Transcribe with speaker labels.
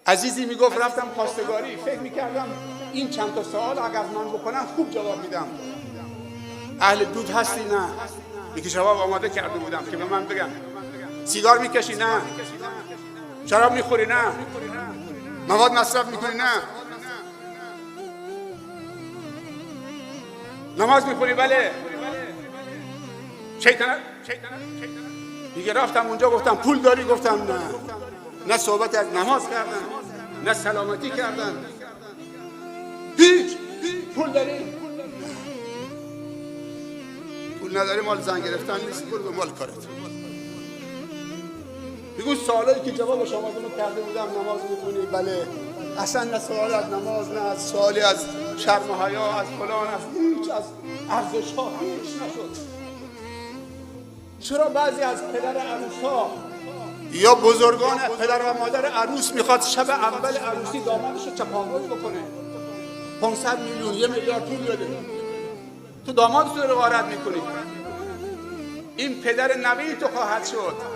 Speaker 1: عزیزی میگفت رفتم خواستگاری، فکر میکردم این چند تا سوال اگر من بکنم خوب جواب میدم. اهل دود هستی؟ نه. یکی جواب آماده کرده بودم که به من بگم سیگار میکشی؟ نه. شراب میخوری؟ نه. مواد مصرف میکنی؟ نه. نماز میخونی؟ بله. شیطنت؟ دیگه رفتم اونجا گفتم پول داری؟ گفتم نه. نه صحبت از نماز کردن، نه سلامتی کردن، هیچ. پول داری؟ پول نداری مال زن گرفتن نیست، برو مال کارت. بگو سوالایی که جواب شما کرده بودم نماز میخونی؟ بله. اصلا نه سوال از نماز، نه از سوالی از شرم و حیا، از فلان، از هیچ، از ارزش ها هیچ نشد. چرا بعضی از پدر عروس ها یا بزرگان پدر و مادر عروس میخواد شب اول عروسی دامادش رو چپاول بکنه، 500 میلیون 1 میلیارد پول بده، تو دامادت رو غارت میکنی؟ این پدر نوی تو خواهد شد.